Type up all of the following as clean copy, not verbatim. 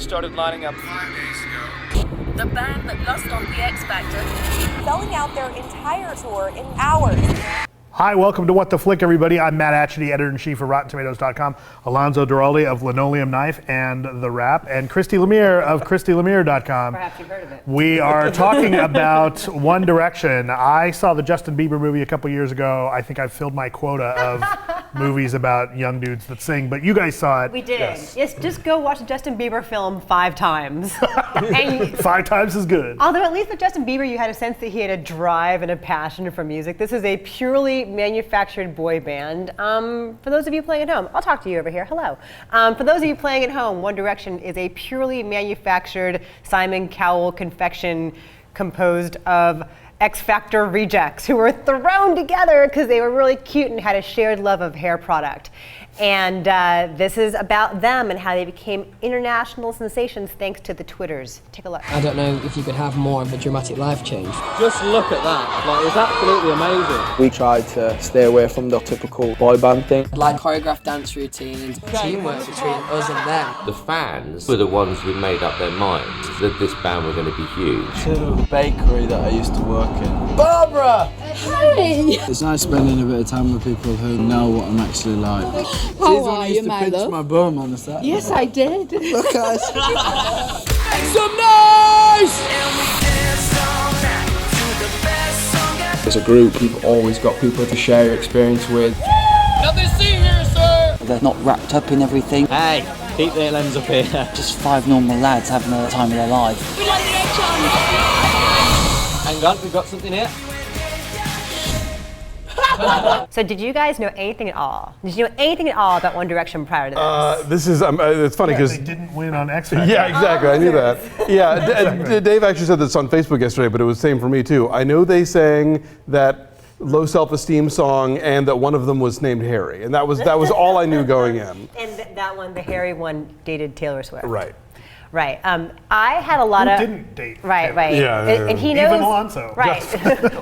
started lining up 5 days ago. The band that lost on the X Factor. Selling out their entire tour in hours. Hi, welcome to What the Flick, everybody. I'm Matt Atchity, editor-in-chief of RottenTomatoes.com, Alonso Duralde of Linoleum Knife and The Wrap, and Christy Lemire of ChristyLemire.com. Perhaps you've heard of it. We are talking about One Direction. I saw the Justin Bieber movie a couple years ago. I think I've filled my quota of movies about young dudes that sing, but you guys saw it. We did. Yes, just go watch the Justin Bieber film 5 times. And 5 times is good. Although at least with Justin Bieber, you had a sense that he had a drive and a passion for music. This is a purely manufactured boy band. For those of you playing at home, I'll talk to you over here. Hello. For those of you playing at home, One Direction is a purely manufactured Simon Cowell confection composed of X Factor rejects who were thrown together because they were really cute and had a shared love of hair product. And this is about them and how they became international sensations thanks to the Twitters. Take a look. I don't know if you could have more of a dramatic life change. Just look at that. Like, it's absolutely amazing. We tried to stay away from the typical boy band thing. Like choreographed dance routines, teamwork between us and them. The fans were the ones who made up their minds that this band were going to be huge. To the bakery that I used to work in. Barbara! Harry! It's nice spending a bit of time with people who know what I'm actually like. How are you, my love? My bum on the set. Yes, I did. Look, guys. Some noise! As a group, you've always got people to share your experience with. Nothing to see here, sir! They're not wrapped up in everything. Hey, keep their lens up here. Just 5 normal lads having the time of their life. We like the X on. Hang on, we've got something here. So did you guys know anything at all? Did you know anything at all about One Direction prior to this? This is, it's funny because... They didn't win on X Factor. Yeah, exactly, I knew that. Yeah, Dave actually said this on Facebook yesterday, but it was the same for me too. I know they sang that low self-esteem song and that one of them was named Harry, and that was all I knew going in. And that one, the Harry one, dated Taylor Swift. Right. Right. I had a lot of... didn't date Right, Taylor? right. Yeah, And he knows... Even Alonso. Right.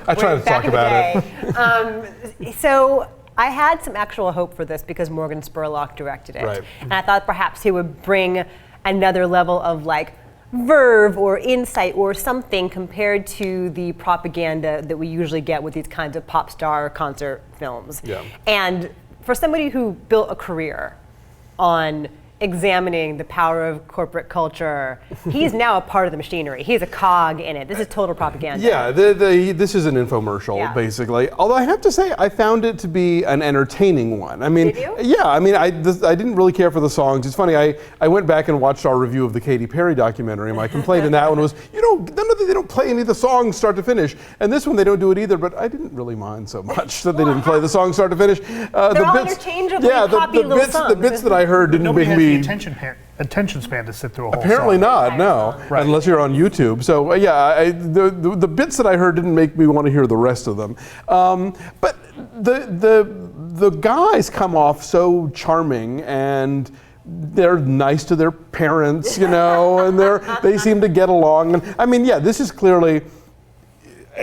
I try to Back talk in the about day. So I had some actual hope for this because Morgan Spurlock directed it. Right. And I thought perhaps he would bring another level of like verve or insight or something compared to the propaganda that we usually get with these kinds of pop star concert films. Yeah. And for somebody who built a career on examining the power of corporate culture, he's now a part of the machinery. He's a cog in it. This is total propaganda. Yeah, this is an infomercial, basically. Although I have to say, I found it to be an entertaining one. I mean, Did you? yeah, I mean, I didn't really care for the songs. It's funny, I went back and watched our review of the Katy Perry documentary, and my complaint in that one was, they don't play any of the songs start to finish. And this one, they don't do it either, but I didn't really mind so much that they didn't play the songs start to finish. They're all interchangeably poppy little songs. The bits that I heard didn't Nobody make has me... the attention span to sit through a whole Apparently song. not, no. Right. Unless you're on YouTube. So the bits that I heard didn't make me want to hear the rest of them. But the guys come off so charming, and they're nice to their parents, and they seem to get along. And I mean, yeah, this is clearly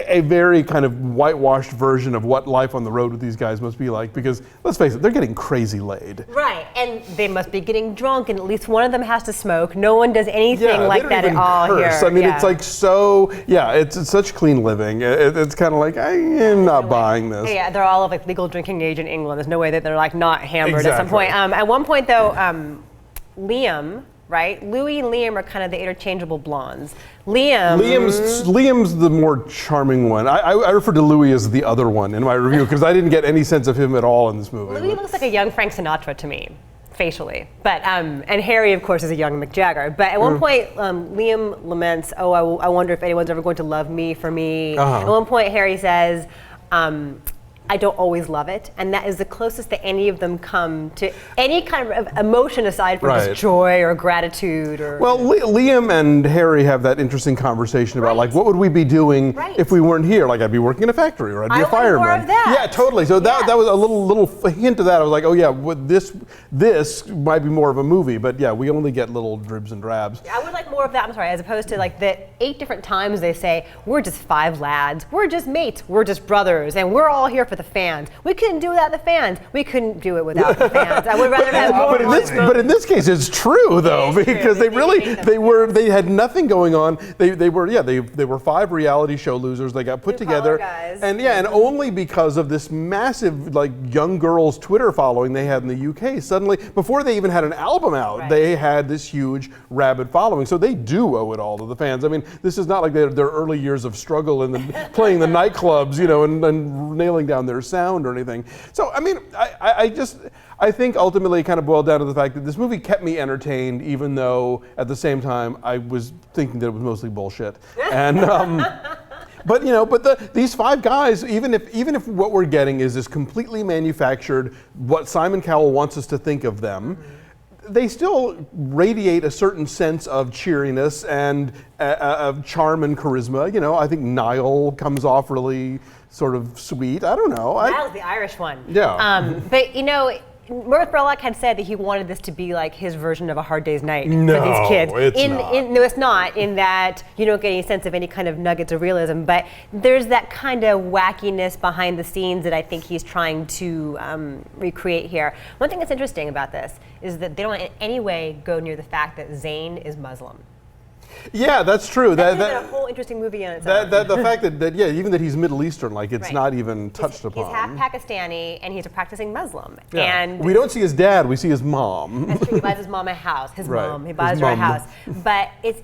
a very kind of whitewashed version of what life on the road with these guys must be like, because let's face it, they're getting crazy laid. Right, and they must be getting drunk, and at least one of them has to smoke. No one does anything like that at all curse. here. I mean, it's like it's such clean living. It's kind of like, I'm not buying this. Yeah, they're all of like legal drinking age in England. There's no way that they're like not hammered at some Exactly. point. At one point though, Liam, right? Louis and Liam are kind of the interchangeable blondes. Liam's the more charming one. I refer to Louis as the other one in my review because I didn't get any sense of him at all in this movie. Louis looks like a young Frank Sinatra to me, facially. But and Harry, of course, is a young Mick Jagger. But at one point, Liam laments, "Oh, I wonder if anyone's ever going to love me for me." At one point, Harry says, I don't always love it, and that is the closest that any of them come to any kind of emotion aside from just joy or gratitude. Or well, Liam and Harry have that interesting conversation about like, what would we be doing if we weren't here? Like, I'd be working in a factory, or I'd be a fireman. More of that. Yeah, totally. So that was a little hint of that. I was like, oh yeah, this might be more of a movie, but yeah, we only get little dribs and drabs. I would like more of that, I'm sorry, as opposed to like the 8 different times they say, we're just 5 lads, we're just mates, we're just brothers, and we're all here for the fans. We couldn't do it without the fans. We couldn't do it without the fans. I would rather have more. But in this case, it's true though, because they had nothing going on. They were 5 reality show losers. They got put together, and only because of this massive like young girls Twitter following they had in the UK. Suddenly, before they even had an album out, they had this huge rabid following. So they do owe it all to the fans. I mean, this is not like their early years of struggle and playing the nightclubs, and nailing down their sound or anything. So I mean, I think ultimately it kind of boiled down to the fact that this movie kept me entertained, even though at the same time I was thinking that it was mostly bullshit. And these 5 guys, even if what we're getting is this completely manufactured, what Simon Cowell wants us to think of them, they still radiate a certain sense of cheeriness and of charm and charisma. I think Niall comes off really sort of sweet. I don't know. Niall's the Irish one. Yeah. But Murph Burlock had said that he wanted this to be like his version of A Hard Day's Night for these kids. It's not. No, it's not, in that you don't get any sense of any kind of nuggets of realism, but there's that kind of wackiness behind the scenes that I think he's trying to recreate here. One thing that's interesting about this is that they don't in any way go near the fact that Zayn is Muslim. Yeah, that's true. That's a whole interesting movie on its own. The fact that even that he's Middle Eastern, like it's not even touched upon. He's half Pakistani and he's a practicing Muslim. Yeah. And we don't see his dad; we see his mom. That's true. He buys his mom a house. He buys her a house. But it's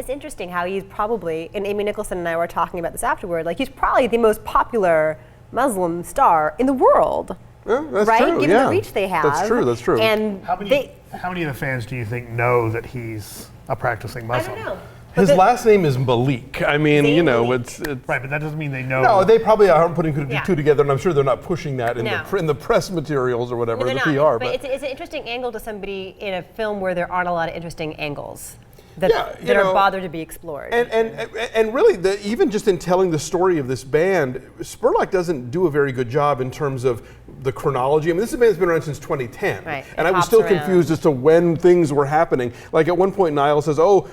interesting how he's probably, and Amy Nicholson and I were talking about this afterward. Like he's probably the most popular Muslim star in the world. Yeah, that's right? true. Given the reach they have. That's true. And how many of the fans do you think know that he's a practicing Muslim? I don't know. His last name is Malik. I mean, it's right, but that doesn't mean they know. No, they probably aren't putting two together, and I'm sure they're not pushing that in the press materials or whatever, the PR. But it's an interesting angle to somebody in a film where there aren't a lot of interesting angles that are bothered to be explored. And really, even just in telling the story of this band, Spurlock doesn't do a very good job in terms of the chronology. I mean, this band's been around since 2010, and I was still confused as to when things were happening. Like at one point, Niall says, "Oh,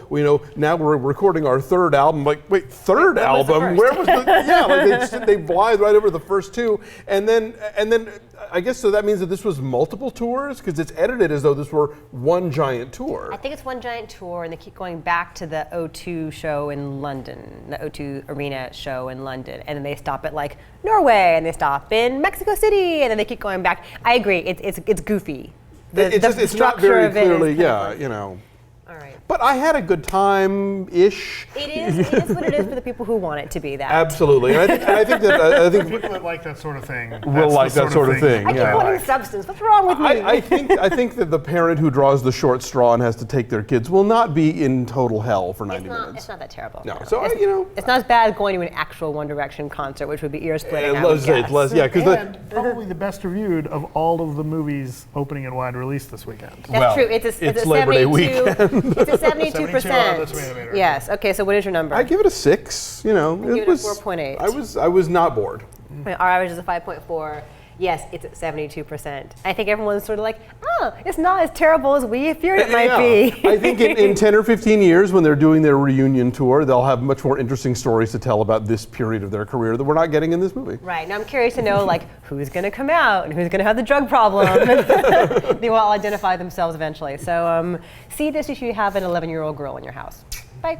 now we're recording our 3rd album." Like, wait, third album? Where was the? Like they glide right over the first 2, and then I guess so that means that this was multiple tours because it's edited as though this were one giant tour. I think it's one giant tour, and they keep going back to the O2 show in London, the O2 Arena show in London, and then they stop at like Norway, and they stop in Mexico City, and then they keep going back. I agree, it's goofy. It's not very clearly, All right. But I had a good time-ish. It is what it is for the people who want it to be that. Absolutely. And I think that people that like that sort of thing will like that sort of thing. I keep wanting substance. What's wrong with me? I think that the parent who draws the short straw and has to take their kids will not be in total hell for 90 minutes. It's not that terrible. No. So it's not as bad as going to an actual One Direction concert, which would be ear splitting. Probably the best reviewed of all of the movies opening and wide release this weekend. That's true. It's a Labor Day weekend. It's a 72%. Yes. Okay. So what is your number? I give it a 6. It was 4.8. I was not bored. Our average is a 5.4. Yes, it's at 72%. I think everyone's sort of like, it's not as terrible as we feared it might be. I think in 10 or 15 years, when they're doing their reunion tour, they'll have much more interesting stories to tell about this period of their career that we're not getting in this movie. Right. Now I'm curious to know, who's going to come out and who's going to have the drug problem. They will all identify themselves eventually. So see this if you have an 11-year-old girl in your house. Bye.